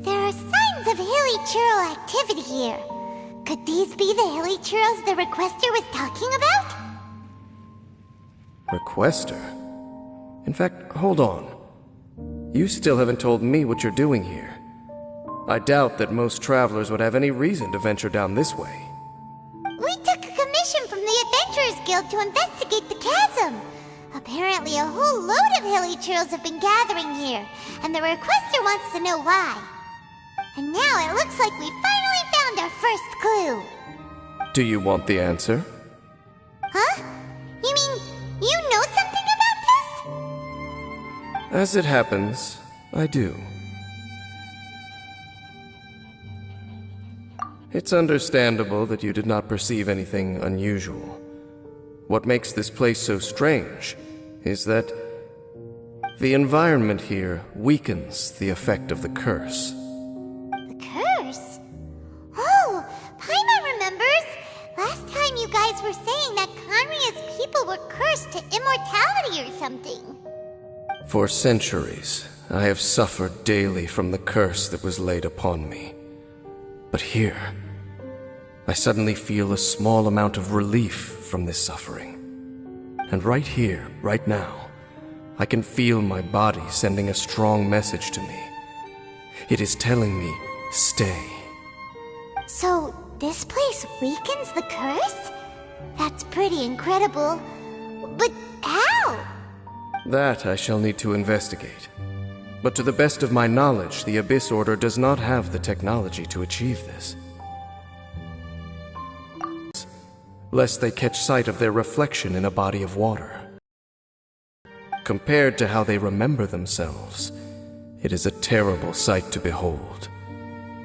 There are signs of hilly churl activity here. Could these be the hilly churls the requester was talking about? Requester? In fact, hold on. You still haven't told me what you're doing here. I doubt that most travelers would have any reason to venture down this way. We took a commission from the Adventurers Guild to investigate the chasm. Apparently a whole load of hilly churls have been gathering here, and the requester wants to know why. And now it looks like we finally found our first clue. Do you want the answer? Huh? You mean, you know something about this? As it happens, I do. It's understandable that you did not perceive anything unusual. What makes this place so strange is that the environment here weakens the effect of the curse. The curse? Oh, Paimon remembers! Last time you guys were saying that Conria's people were cursed to immortality or something. For centuries, I have suffered daily from the curse that was laid upon me. But here, I suddenly feel a small amount of relief from this suffering. And right here, right now, I can feel my body sending a strong message to me. It is telling me, stay. So, this place weakens the curse? That's pretty incredible. But how? That I shall need to investigate. But to the best of my knowledge, the Abyss Order does not have the technology to achieve this. Lest they catch sight of their reflection in a body of water. Compared to how they remember themselves, it is a terrible sight to behold.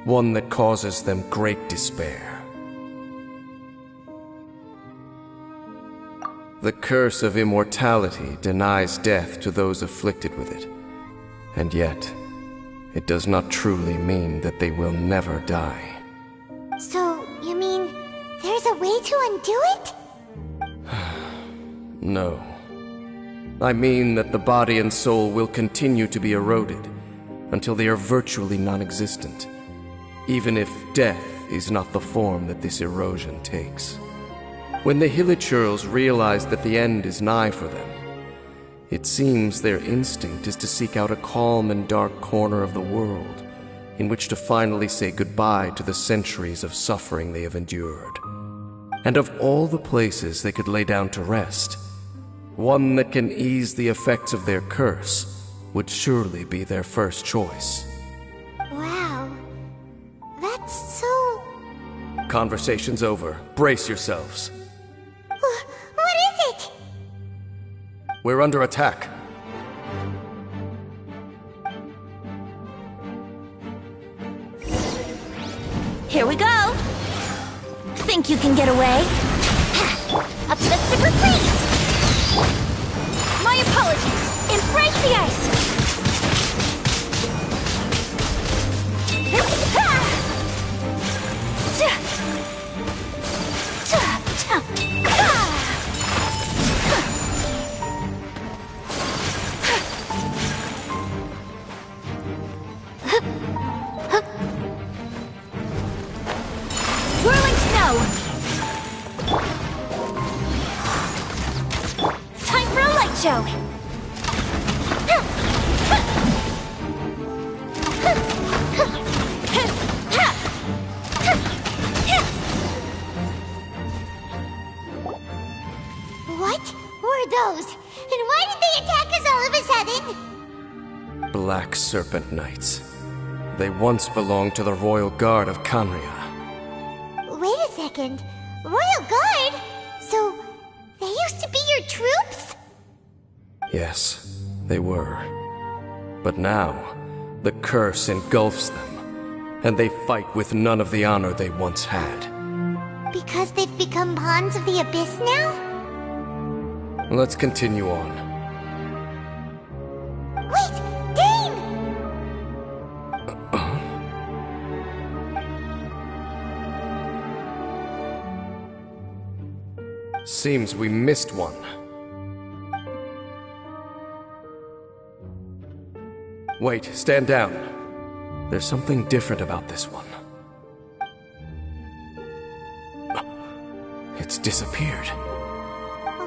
One that causes them great despair. The curse of immortality denies death to those afflicted with it. And yet, it does not truly mean that they will never die. So, you mean there's a way to undo it? No. I mean that the body and soul will continue to be eroded until they are virtually non-existent, even if death is not the form that this erosion takes. When the Hilichurls realize that the end is nigh for them, it seems their instinct is to seek out a calm and dark corner of the world in which to finally say goodbye to the centuries of suffering they have endured. And of all the places they could lay down to rest, one that can ease the effects of their curse would surely be their first choice. Wow. That's so... Conversation's over. Brace yourselves. What is it? We're under attack. Here we go! Think you can get away? A festival, please! My apologies! Embrace the ice! Serpent Knights. They once belonged to the Royal Guard of Canria. Wait a second. Royal Guard? So, they used to be your troops? Yes, they were. But now, the curse engulfs them, and they fight with none of the honor they once had. Because they've become pawns of the Abyss now? Let's continue on. Wait! Dane! Seems we missed one. Wait, stand down. There's something different about this one. It's disappeared.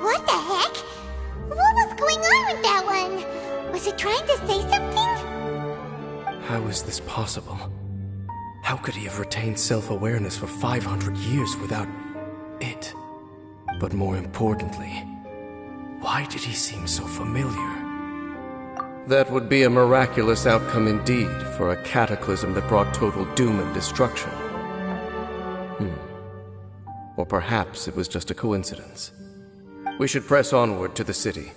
What the heck? What was going on with that one? Was it trying to say something? How is this possible? How could he have retained self-awareness for 500 years without it? But more importantly, why did he seem so familiar? That would be a miraculous outcome indeed for a cataclysm that brought total doom and destruction. Or perhaps it was just a coincidence. We should press onward to the city.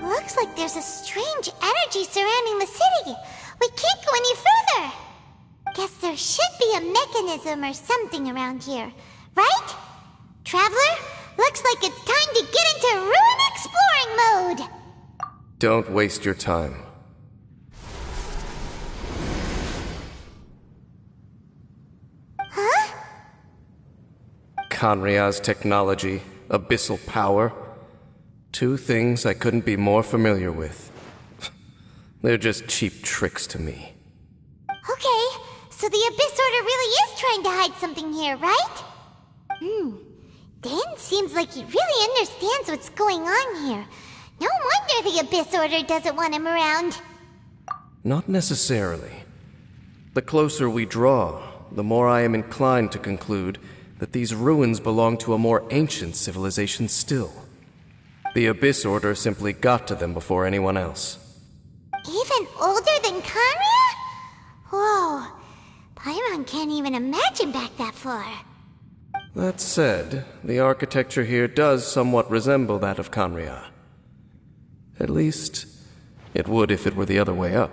Looks like there's a strange energy surrounding the city. We can't go any further. Guess there should be a mechanism or something around here, right? Traveler, looks like it's time to get into ruin exploring mode. Don't waste your time. Huh? Canria's technology, abyssal power. Two things I couldn't be more familiar with. They're just cheap tricks to me. Okay, so the Abyss Order really is trying to hide something here, right? Dan seems like he really understands what's going on here. No wonder the Abyss Order doesn't want him around. Not necessarily. The closer we draw, the more I am inclined to conclude that these ruins belong to a more ancient civilization still. The Abyss Order simply got to them before anyone else. Even older than Kanria? Whoa, Paimon can't even imagine back that far. That said, the architecture here does somewhat resemble that of Canria. At least, it would if it were the other way up.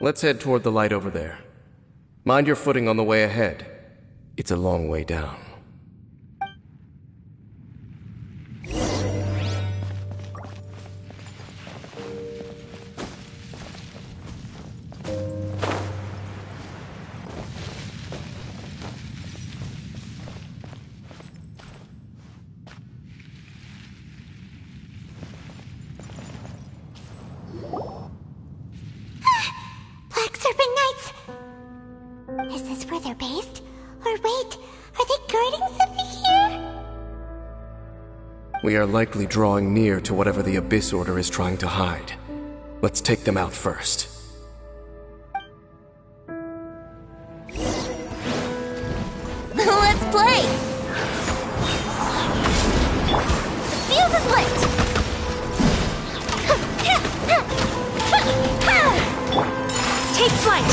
Let's head toward the light over there. Mind your footing on the way ahead. It's a long way down. Black Serpent Knights! Is this where they're based? Or wait, are they guarding something here? We are likely drawing near to whatever the Abyss Order is trying to hide. Let's take them out first. Let's play! The fuse is lit! Take flight!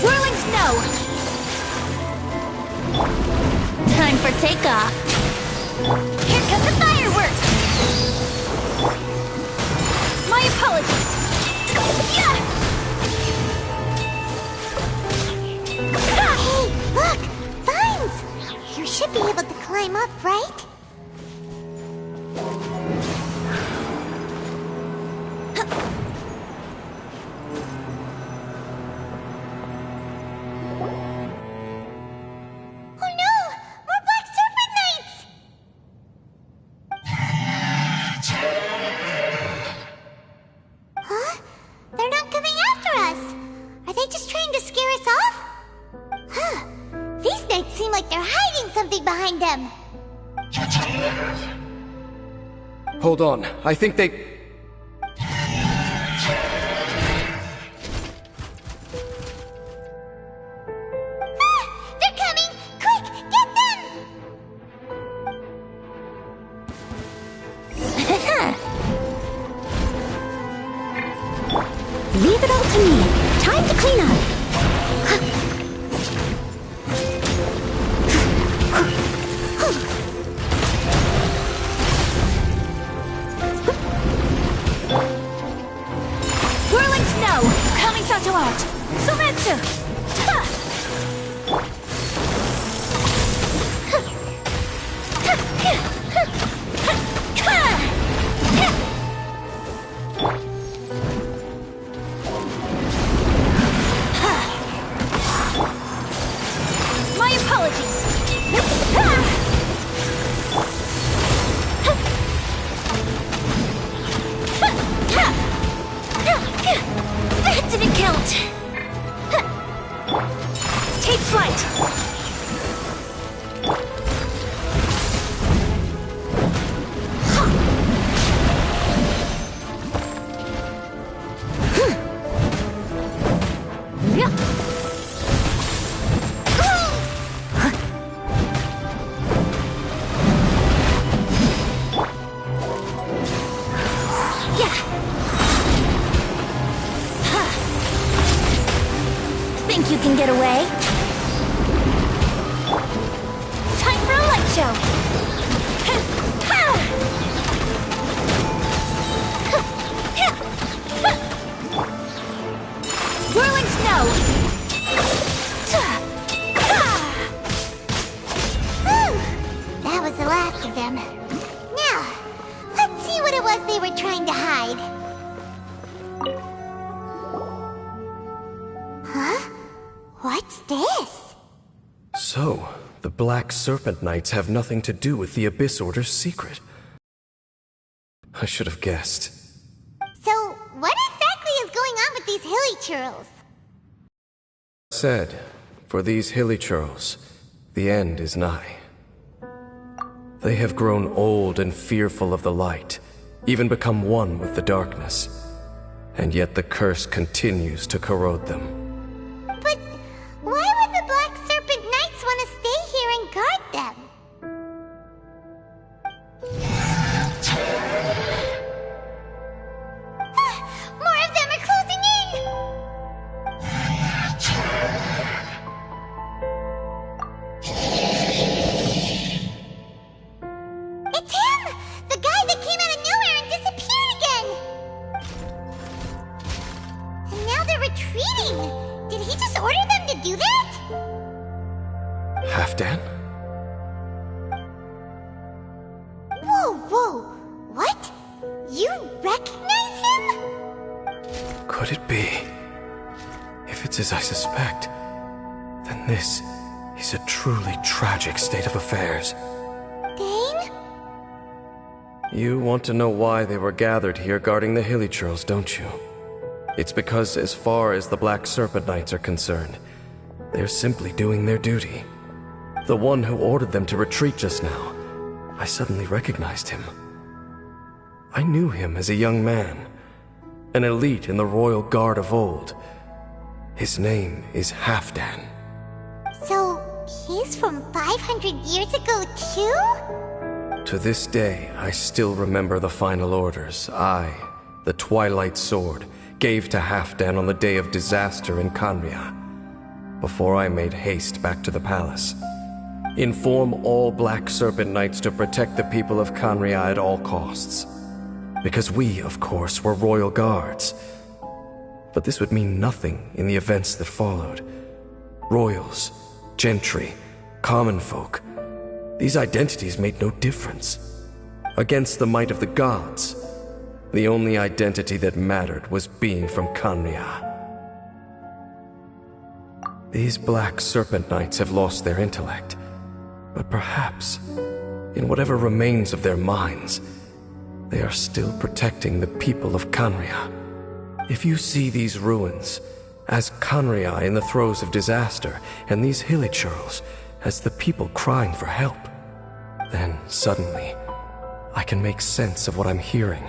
Whirling snow! Time for takeoff! Here comes the fireworks! My apologies! Yeah! Hey, look! Vines! You should be able to climb up, right? Knights seem like they're hiding something behind them. Hold on, I think they... They're coming! Quick, get them! Leave it all to me. Time to clean up. Whirling snow! Kamisato out! Sometsu! My apologies! That didn't count! Take flight! Think you can get away? Time for a light show! Whirling snow! Whew! That was the last of them. Now, let's see what it was they were trying to hide. Huh? What's this? So, the Black Serpent Knights have nothing to do with the Abyss Order's secret. I should have guessed. So, what exactly is going on with these hilly churls? Said, for these hilly churls, the end is nigh. They have grown old and fearful of the light, even become one with the darkness. And yet the curse continues to corrode them. But why would the Black Serpent Knights want to stay here and guard them? More of them are closing in! It's him! The guy that came out of nowhere and disappeared again! And now they're retreating! Did he just order them to do that? Halfdan? Whoa! What? You recognize him? Could it be? If it's as I suspect, then this is a truly tragic state of affairs. Dane? You want to know why they were gathered here guarding the hilly churls, don't you? It's because as far as the Black Serpent Knights are concerned, they're simply doing their duty. The one who ordered them to retreat just now, I suddenly recognized him. I knew him as a young man, an elite in the royal guard of old. His name is Halfdan. So, he's from 500 years ago too? To this day, I still remember the final orders I, the Twilight Sword, gave to Halfdan on the day of disaster in Kanria, before I made haste back to the palace. Inform all Black Serpent Knights to protect the people of Kanria at all costs. Because we, of course, were royal guards. But this would mean nothing in the events that followed. Royals, gentry, common folk, these identities made no difference. Against the might of the gods, the only identity that mattered was being from Kanria. These Black Serpent Knights have lost their intellect, but perhaps, in whatever remains of their minds, they are still protecting the people of Kanria. If you see these ruins as Kanria in the throes of disaster, and these hilly churls as the people crying for help. Then, suddenly, I can make sense of what I'm hearing.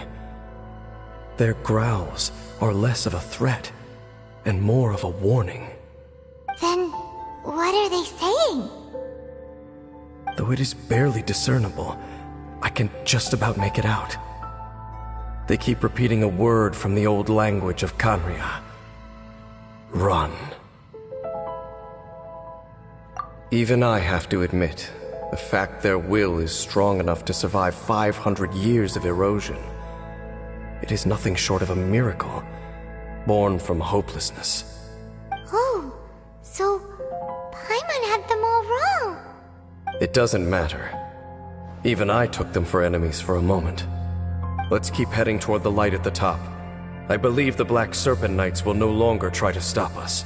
Their growls are less of a threat and more of a warning. Then, what are they saying? Though it is barely discernible, I can just about make it out. They keep repeating a word from the old language of Kanria. Run. Even I have to admit, the fact their will is strong enough to survive 500 years of erosion. It is nothing short of a miracle, born from hopelessness. Oh, so Paimon had them all wrong. It doesn't matter. Even I took them for enemies for a moment. Let's keep heading toward the light at the top. I believe the Black Serpent Knights will no longer try to stop us.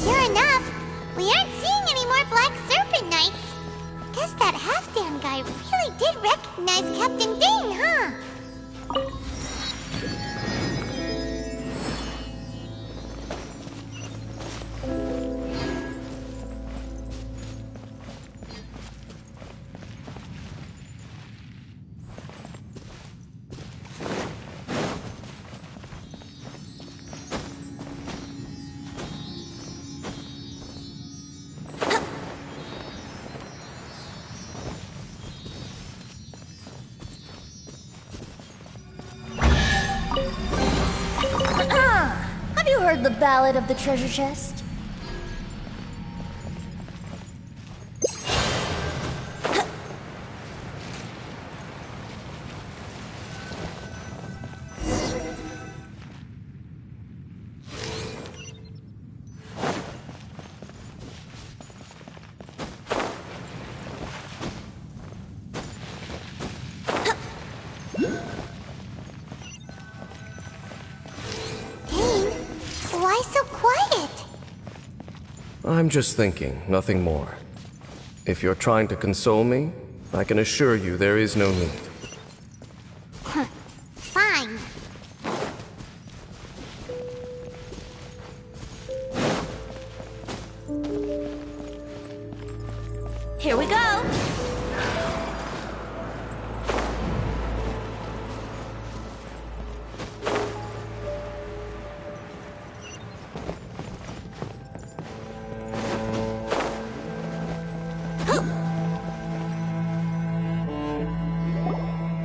Sure enough, we aren't seeing any more Black Serpent Knights. Guess that half-damn guy really did recognize Captain Dane, huh? Have you heard the ballad of the treasure chest? Dane, why so quiet? I'm just thinking, nothing more. If you're trying to console me, I can assure you there is no need. Fine. Here we go.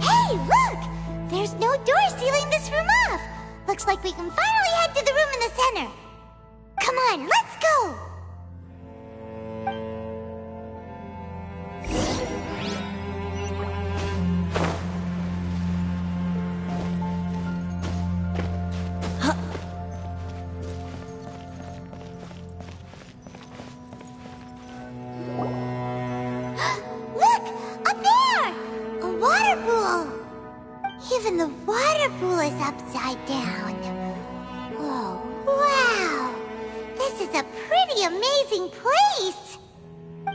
Hey, look! There's no door sealing this room off. Looks like we can finally head to the room in the center. Come on, let's go! Look! Up there! A water pool! Even the water pool is upside down. Oh, wow! This is a pretty amazing place!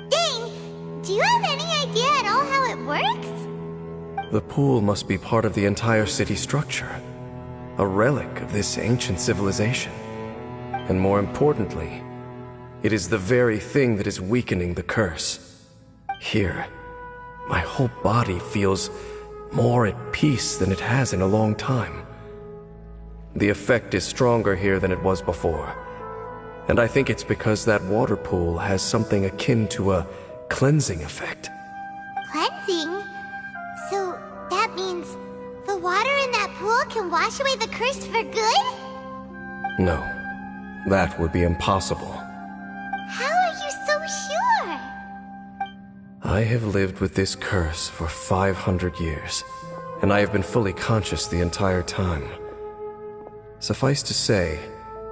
Dane, do you have any idea at all how it works? The pool must be part of the entire city structure, a relic of this ancient civilization. And more importantly, it is the very thing that is weakening the curse. Here, my whole body feels more at peace than it has in a long time. The effect is stronger here than it was before. And I think it's because that water pool has something akin to a cleansing effect. Cleansing? So that means the water in that pool can wash away the curse for good? No, that would be impossible. How are you so sure? I have lived with this curse for 500 years, and I have been fully conscious the entire time. Suffice to say,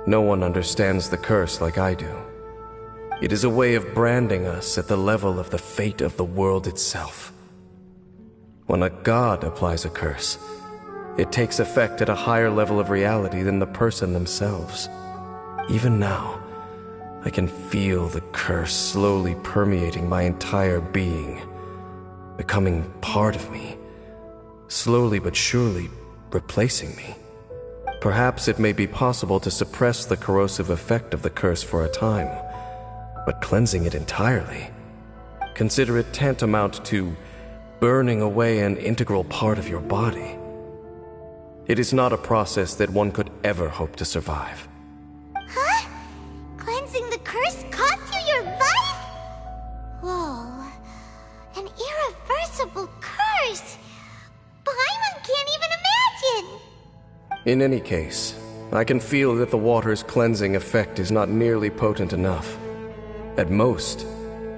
no one understands the curse like I do. It is a way of branding us at the level of the fate of the world itself. When a god applies a curse, it takes effect at a higher level of reality than the person themselves. Even now, I can feel the curse slowly permeating my entire being, becoming part of me, slowly but surely replacing me. Perhaps it may be possible to suppress the corrosive effect of the curse for a time, but cleansing it entirely, consider it tantamount to burning away an integral part of your body. It is not a process that one could ever hope to survive. Huh? Cleansing the curse cost you your life? Whoa. An irreversible curse! Paimon can't even imagine! In any case, I can feel that the water's cleansing effect is not nearly potent enough. At most,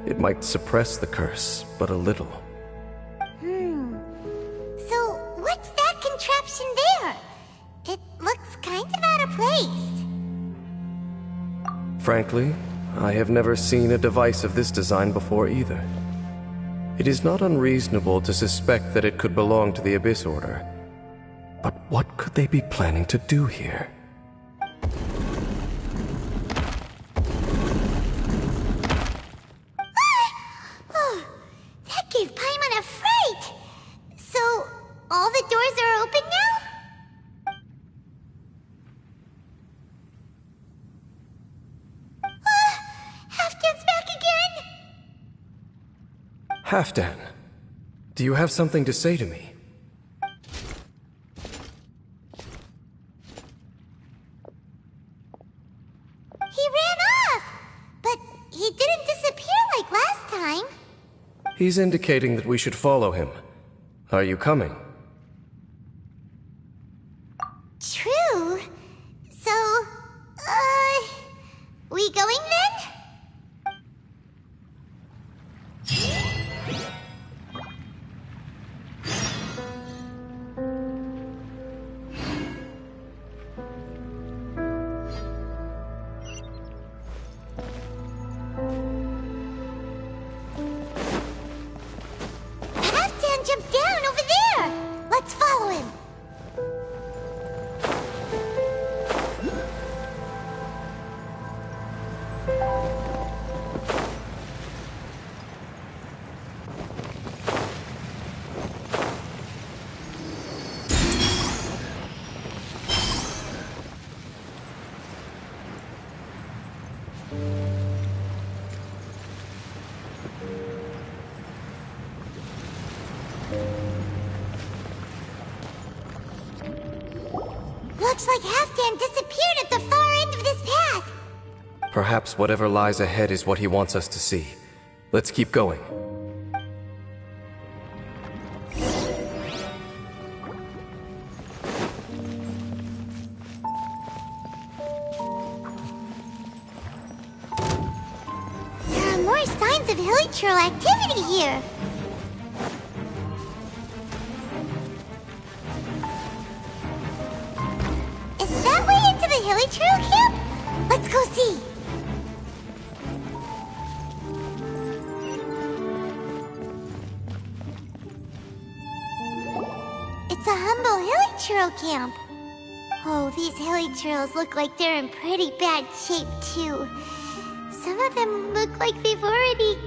it might suppress the curse, but a little. So, what's that contraption there? It looks kind of out of place. Frankly, I have never seen a device of this design before either. It is not unreasonable to suspect that it could belong to the Abyss Order. But what could they be planning to do here? Oh, that gave Paimon a fright! So, all the doors are open now? Halfdan's back again! Halfdan, do you have something to say to me? He ran off! But he didn't disappear like last time. He's indicating that we should follow him. Are you coming? True. So, we going then? Halfdan jumped down over there! Let's follow him! Looks like Halfdan disappeared at the far end of this path. Perhaps whatever lies ahead is what he wants us to see. Let's keep going. There are more signs of hilichurl activity here. Is that way into the hilichurl camp? Let's go see. It's a humble hilichurl camp. Oh, these hilichurls look like they're in pretty bad shape too. Some of them look like they've already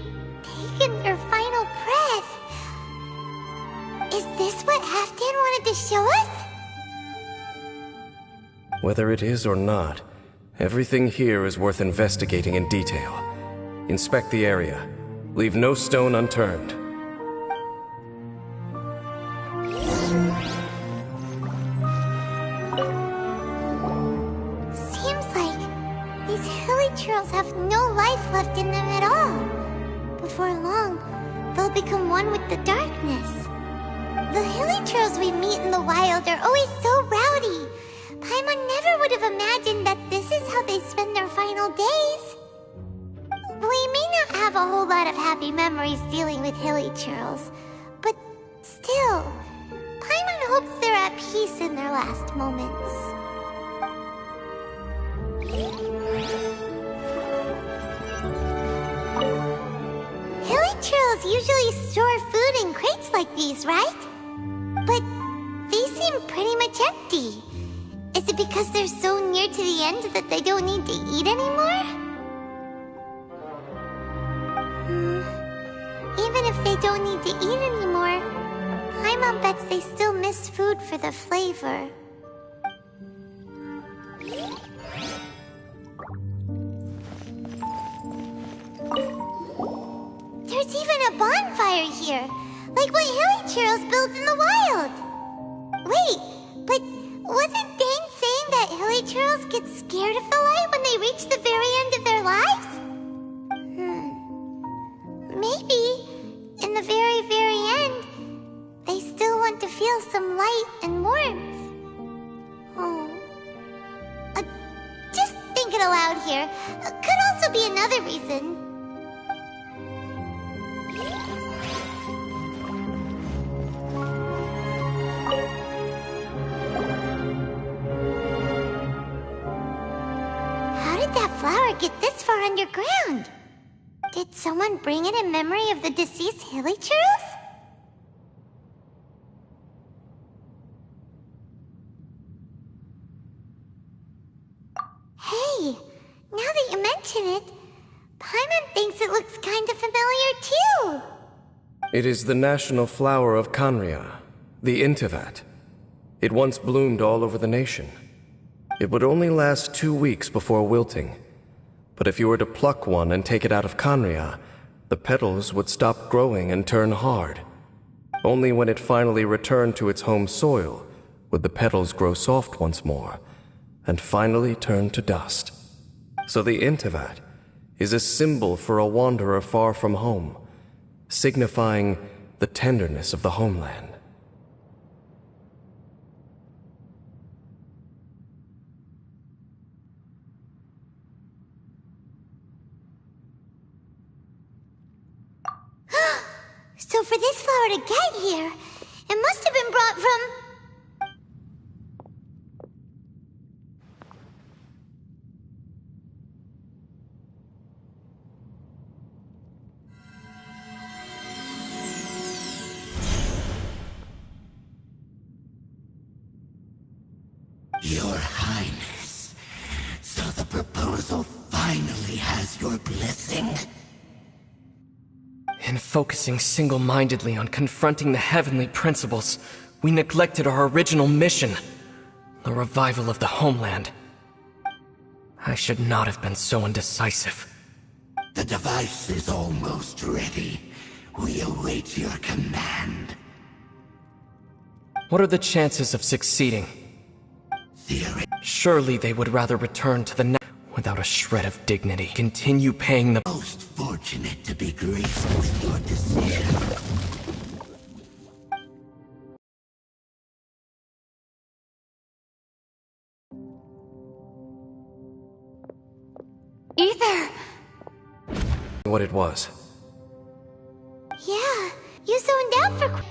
taken their final breath. Is this what Halfdan wanted to show us? Whether it is or not, everything here is worth investigating in detail. Inspect the area. Leave no stone unturned. Seems like these hilichurls have no life left in them at all. Before long, they'll become one with the darkness. The hilichurls we meet in the wild are always so rowdy. Paimon never would have imagined that this is how they spend their final days. We may not have a whole lot of happy memories dealing with hilichurls, but still, Paimon hopes they're at peace in their last moments. Hilichurls usually store food in crates like these, right? it because they're so near to the end that they don't need to eat anymore? Even if they don't need to eat anymore, Paimon bets they still miss food for the flavor. There's even a bonfire here, like what Hilly built in the wild. Wait, but wasn't Dane saying that Hilly get scared of the light when they reach the very end of their lives? Maybe, in the very, very end, they still want to feel some light and warmth. Oh. Just thinking aloud here. Could also be another reason. How did that flower get this far underground? Did someone bring it in memory of the deceased Hilly Hey, now that you mention it, Paimon thinks it looks kind of familiar too. It is the national flower of Canria, the Intivat. It once bloomed all over the nation. It would only last 2 weeks before wilting. But if you were to pluck one and take it out of Canria, the petals would stop growing and turn hard. Only when it finally returned to its home soil would the petals grow soft once more, and finally turn to dust. So the Intivat is a symbol for a wanderer far from home, signifying the tenderness of the homeland. So for this flower to get here, it must have been brought from... Your Highness, so the proposal finally has your blessing? In focusing single-mindedly on confronting the heavenly principles, we neglected our original mission, the revival of the homeland. I should not have been so indecisive. The device is almost ready. We await your command. What are the chances of succeeding? Surely they would rather return to the without a shred of dignity. Continue paying the Most fortunate to be graced with your decision. Ether! What it was. Yeah, you zoned out for...